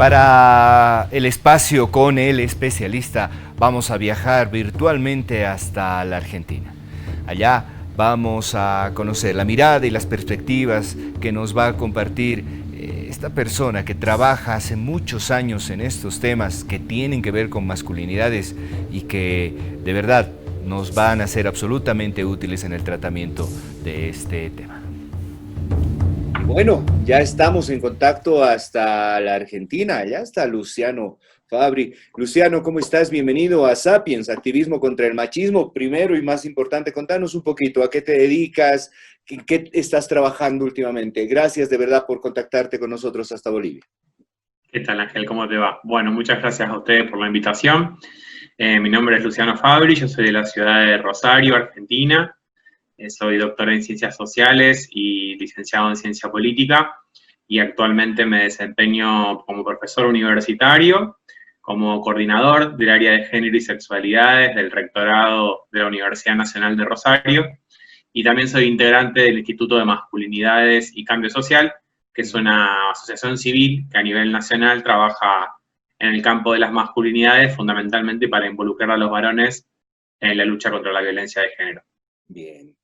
Para el espacio con el especialista vamos a viajar virtualmente hasta la Argentina. Allá vamos a conocer la mirada y las perspectivas que nos va a compartir esta persona que trabaja hace muchos años en estos temas que tienen que ver con masculinidades y que de verdad nos van a ser absolutamente útiles en el tratamiento de este tema. Bueno, ya estamos en contacto hasta la Argentina, ya está Luciano Fabri. Luciano, ¿cómo estás? Bienvenido a Sapiens, Activismo contra el Machismo. Primero y más importante, contanos un poquito a qué te dedicas, qué estás trabajando últimamente. Gracias de verdad por contactarte con nosotros hasta Bolivia. ¿Qué tal, Ángel? ¿Cómo te va? Bueno, muchas gracias a ustedes por la invitación. Mi nombre es Luciano Fabri, yo soy de la ciudad de Rosario, Argentina. Soy doctor en Ciencias Sociales y licenciado en Ciencia Política y actualmente me desempeño como profesor universitario, como coordinador del área de género y sexualidades del rectorado de la Universidad Nacional de Rosario y también soy integrante del Instituto de Masculinidades y Cambio Social, que es una asociación civil que a nivel nacional trabaja en el campo de las masculinidades, fundamentalmente para involucrar a los varones en la lucha contra la violencia de género. Bien.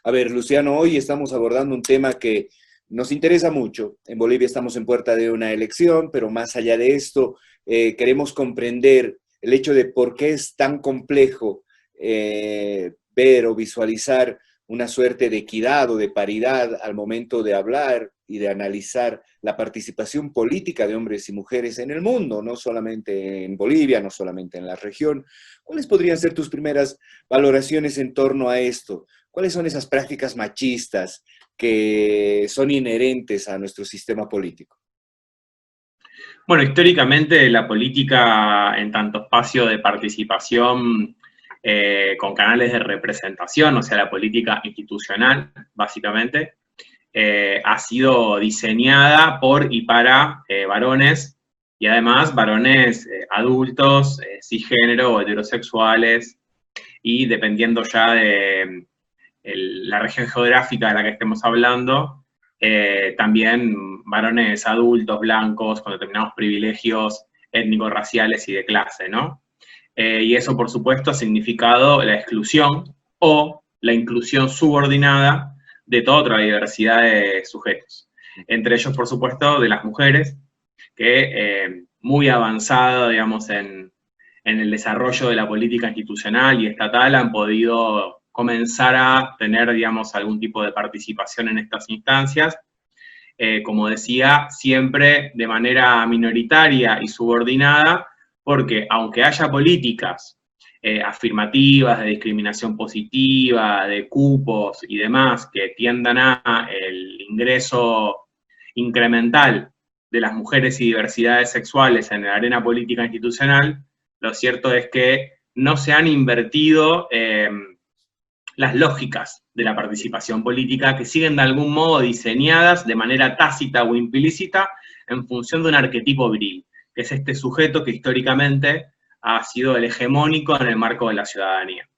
A ver, Luciano, hoy estamos abordando un tema que nos interesa mucho. En Bolivia estamos en puerta de una elección, pero más allá de esto, queremos comprender el hecho de por qué es tan complejo ver o visualizar una suerte de equidad o de paridad al momento de hablar y de analizar la participación política de hombres y mujeres en el mundo, no solamente en Bolivia, no solamente en la región. ¿Cuáles podrían ser tus primeras valoraciones en torno a esto? ¿Cuáles son esas prácticas machistas que son inherentes a nuestro sistema político? Bueno, históricamente la política en tanto espacio de participación con canales de representación, o sea, la política institucional, básicamente, ha sido diseñada por y para varones, y además varones adultos, cisgénero o heterosexuales, y dependiendo ya de la región geográfica de la que estemos hablando, también varones adultos, blancos, con determinados privilegios étnicos, raciales y de clase, ¿no? Y eso, por supuesto, ha significado la exclusión o la inclusión subordinada de toda otra diversidad de sujetos. Entre ellos, por supuesto, de las mujeres, que muy avanzado, digamos, en el desarrollo de la política institucional y estatal han podido comenzar a tener, digamos, algún tipo de participación en estas instancias. Como decía, siempre de manera minoritaria y subordinada, porque aunque haya políticas afirmativas, de discriminación positiva, de cupos y demás, que tiendan a el ingreso incremental de las mujeres y diversidades sexuales en la arena política institucional, lo cierto es que no se han invertido las lógicas de la participación política que siguen de algún modo diseñadas de manera tácita o implícita en función de un arquetipo viril, que es este sujeto que históricamente ha sido el hegemónico en el marco de la ciudadanía.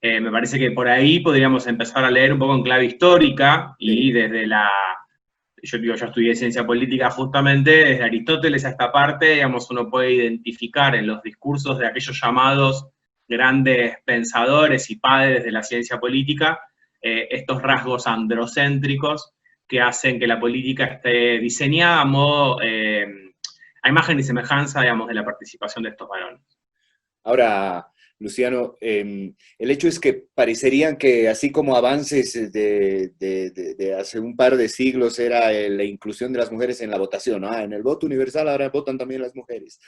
Me parece que por ahí podríamos empezar a leer un poco en clave histórica y desde la... Yo estudié ciencia política justamente, desde Aristóteles a esta parte, digamos, uno puede identificar en los discursos de aquellos llamados grandes pensadores y padres de la ciencia política estos rasgos androcéntricos que hacen que la política esté diseñada a modo, a imagen y semejanza, digamos, de la participación de estos varones. Ahora, Luciano, el hecho es que parecerían que así como avances de hace un par de siglos era la inclusión de las mujeres en la votación, ¿no? En el voto universal ahora votan también las mujeres.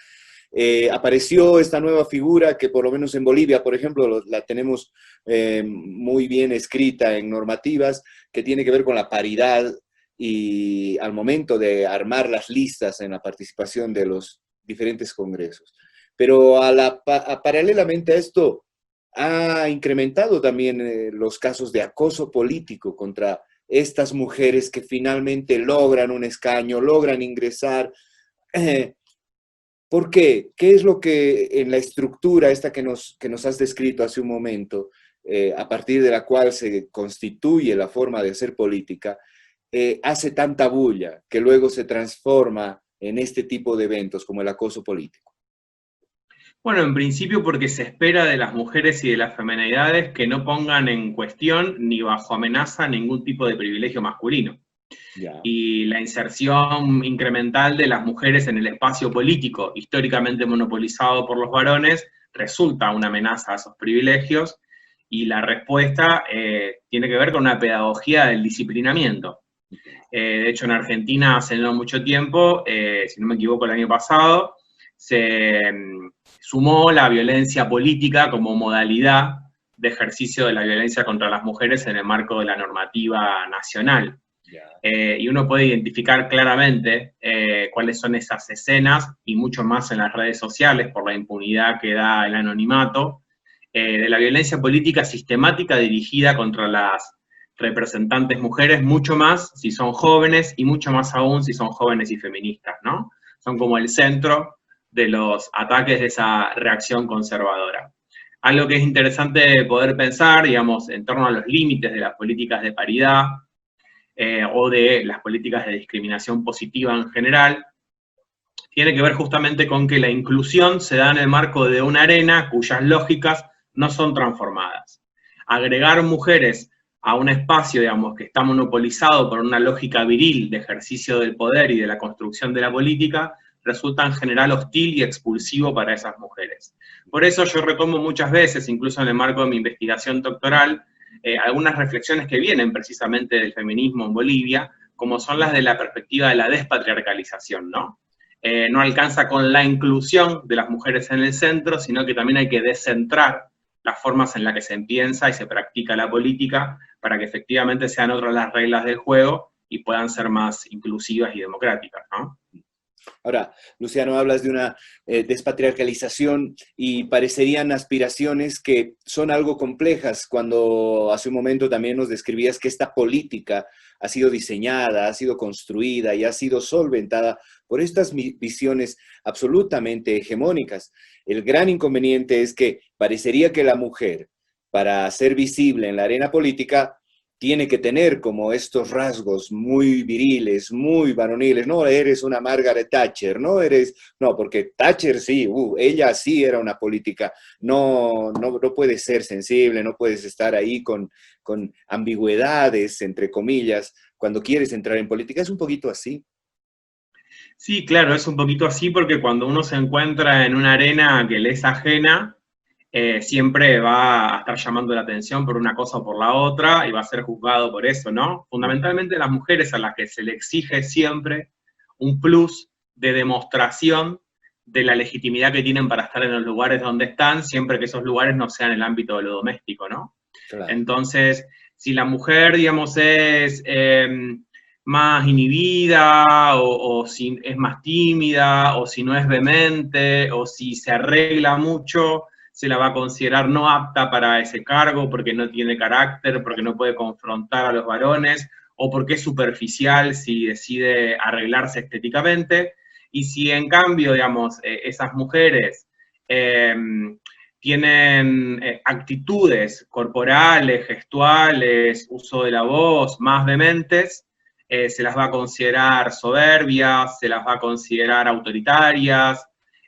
Apareció esta nueva figura que por lo menos en Bolivia, por ejemplo, la tenemos muy bien escrita en normativas, que tiene que ver con la paridad y al momento de armar las listas en la participación de los diferentes congresos. Pero paralelamente a esto, ha incrementado también los casos de acoso político contra estas mujeres que finalmente logran un escaño, logran ingresar. ¿Por qué? ¿Qué es lo que en la estructura esta que nos has descrito hace un momento, a partir de la cual se constituye la forma de hacer política, hace tanta bulla que luego se transforma en este tipo de eventos como el acoso político? Bueno, en principio porque se espera de las mujeres y de las feminidades que no pongan en cuestión ni bajo amenaza ningún tipo de privilegio masculino. Ya. Y la inserción incremental de las mujeres en el espacio político, históricamente monopolizado por los varones, resulta una amenaza a esos privilegios, y la respuesta tiene que ver con una pedagogía del disciplinamiento. De hecho, en Argentina hace no mucho tiempo, si no me equivoco el año pasado, se sumó la violencia política como modalidad de ejercicio de la violencia contra las mujeres en el marco de la normativa nacional. Y uno puede identificar claramente cuáles son esas escenas, y mucho más en las redes sociales por la impunidad que da el anonimato, de la violencia política sistemática dirigida contra las representantes mujeres, mucho más si son jóvenes y mucho más aún si son jóvenes y feministas, ¿no? Son como el centro de los ataques de esa reacción conservadora. Algo que es interesante poder pensar, digamos, en torno a los límites de las políticas de paridad, o de las políticas de discriminación positiva en general, tiene que ver justamente con que la inclusión se da en el marco de una arena cuyas lógicas no son transformadas. Agregar mujeres a un espacio, digamos, que está monopolizado por una lógica viril de ejercicio del poder y de la construcción de la política, resulta en general hostil y expulsivo para esas mujeres. Por eso yo retomo muchas veces, incluso en el marco de mi investigación doctoral, algunas reflexiones que vienen precisamente del feminismo en Bolivia, como son las de la perspectiva de la despatriarcalización, ¿no? No alcanza con la inclusión de las mujeres en el centro, sino que también hay que descentrar las formas en las que se piensa y se practica la política para que efectivamente sean otras las reglas del juego y puedan ser más inclusivas y democráticas, ¿no? Ahora, Luciano, hablas de una despatriarcalización y parecerían aspiraciones que son algo complejas cuando hace un momento también nos describías que esta política ha sido diseñada, ha sido construida y ha sido solventada por estas visiones absolutamente hegemónicas. El gran inconveniente es que parecería que la mujer, para ser visible en la arena política, tiene que tener como estos rasgos muy viriles, muy varoniles. No eres una Margaret Thatcher, no, porque Thatcher sí, ella sí era una política. No puedes ser sensible, no puedes estar ahí con ambigüedades, entre comillas, cuando quieres entrar en política. Es un poquito así. Sí, claro, es un poquito así porque cuando uno se encuentra en una arena que le es ajena, siempre va a estar llamando la atención por una cosa o por la otra y va a ser juzgado por eso, ¿no? Fundamentalmente las mujeres a las que se le exige siempre un plus de demostración de la legitimidad que tienen para estar en los lugares donde están, siempre que esos lugares no sean el ámbito de lo doméstico, ¿no? Claro. Entonces, si la mujer, digamos, es más inhibida, o si es más tímida, o si no es vehemente, o si se arregla mucho, se la va a considerar no apta para ese cargo porque no tiene carácter, porque no puede confrontar a los varones, o porque es superficial si decide arreglarse estéticamente. Y si en cambio, digamos, esas mujeres tienen actitudes corporales, gestuales, uso de la voz más vehementes, se las va a considerar soberbias, se las va a considerar autoritarias,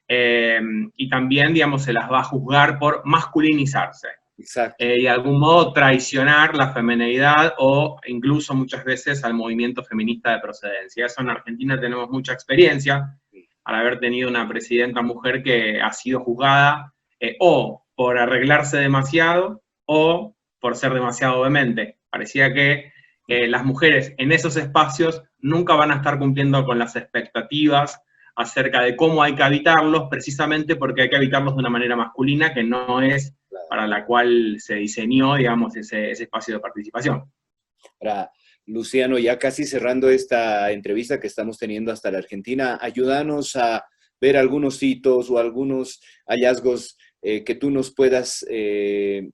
y también, digamos, se las va a juzgar por masculinizarse. Exacto. Y de algún modo traicionar la femineidad o incluso muchas veces al movimiento feminista de procedencia. Eso en Argentina tenemos mucha experiencia, al haber tenido una presidenta mujer que ha sido juzgada o por arreglarse demasiado o por ser demasiado vehemente. Parecía que las mujeres en esos espacios nunca van a estar cumpliendo con las expectativas acerca de cómo hay que habitarlos, precisamente porque hay que habitarlos de una manera masculina que no es para la cual se diseñó, digamos, ese espacio de participación. Ahora, Luciano, ya casi cerrando esta entrevista que estamos teniendo hasta la Argentina, ayúdanos a ver algunos hitos o algunos hallazgos que tú nos puedas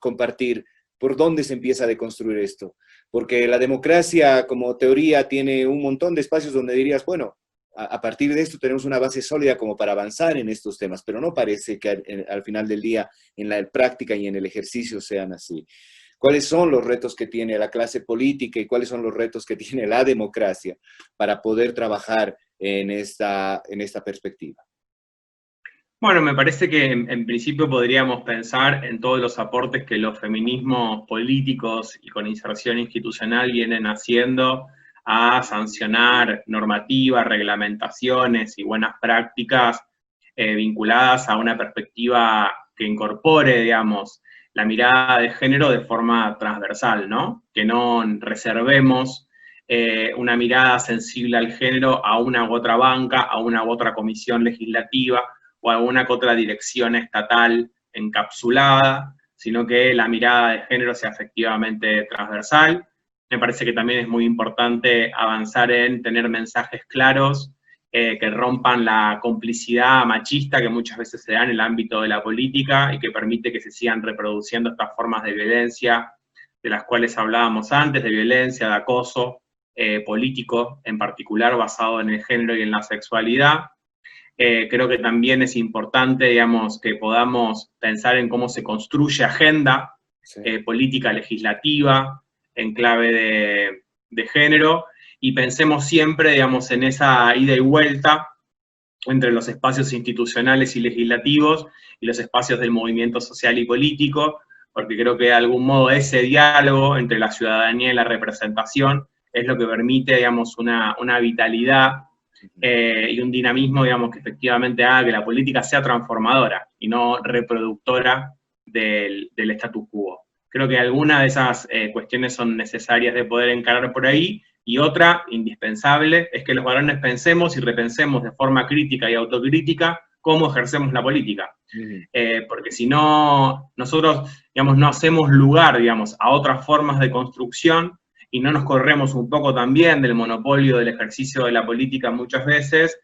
compartir. ¿Por dónde se empieza a deconstruir esto? Porque la democracia como teoría tiene un montón de espacios donde dirías, bueno, a partir de esto tenemos una base sólida como para avanzar en estos temas, pero no parece que al final del día en la práctica y en el ejercicio sean así. ¿Cuáles son los retos que tiene la clase política y cuáles son los retos que tiene la democracia para poder trabajar en esta perspectiva? Bueno, me parece que en principio podríamos pensar en todos los aportes que los feminismos políticos y con inserción institucional vienen haciendo a sancionar normativas, reglamentaciones y buenas prácticas vinculadas a una perspectiva que incorpore, digamos, la mirada de género de forma transversal, ¿no? Que no reservemos una mirada sensible al género a una u otra banca, a una u otra comisión legislativa, o alguna que otra dirección estatal encapsulada, sino que la mirada de género sea efectivamente transversal. Me parece que también es muy importante avanzar en tener mensajes claros que rompan la complicidad machista que muchas veces se da en el ámbito de la política y que permite que se sigan reproduciendo estas formas de violencia de las cuales hablábamos antes, de violencia, de acoso político, en particular basado en el género y en la sexualidad. Creo que también es importante, digamos, que podamos pensar en cómo se construye agenda Sí. política legislativa en clave de género, y pensemos siempre, digamos, en esa ida y vuelta entre los espacios institucionales y legislativos y los espacios del movimiento social y político, porque creo que de algún modo ese diálogo entre la ciudadanía y la representación es lo que permite, digamos, una vitalidad y un dinamismo, digamos, que efectivamente haga que la política sea transformadora y no reproductora del status quo. Creo que algunas de esas cuestiones son necesarias de poder encarar por ahí, y otra, indispensable, es que los varones pensemos y repensemos de forma crítica y autocrítica cómo ejercemos la política. Porque si no, nosotros, digamos, no hacemos lugar, digamos, a otras formas de construcción, y no nos corremos un poco también del monopolio del ejercicio de la política muchas veces,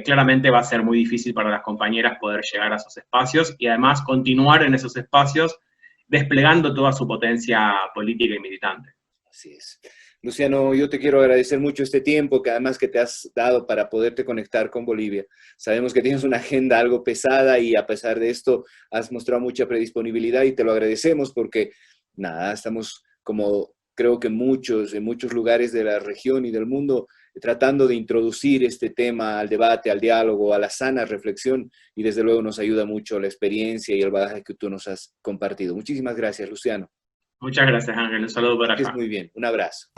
claramente va a ser muy difícil para las compañeras poder llegar a esos espacios y además continuar en esos espacios desplegando toda su potencia política y militante. Así es. Luciano, yo te quiero agradecer mucho este tiempo que además que te has dado para poderte conectar con Bolivia. Sabemos que tienes una agenda algo pesada y a pesar de esto has mostrado mucha predisponibilidad y te lo agradecemos porque, nada, estamos como creo que en muchos lugares de la región y del mundo tratando de introducir este tema al debate, al diálogo, a la sana reflexión y desde luego nos ayuda mucho la experiencia y el bagaje que tú nos has compartido. Muchísimas gracias, Luciano. Muchas gracias, Ángel. Un saludo para Que estés allá. muy bien. Un abrazo.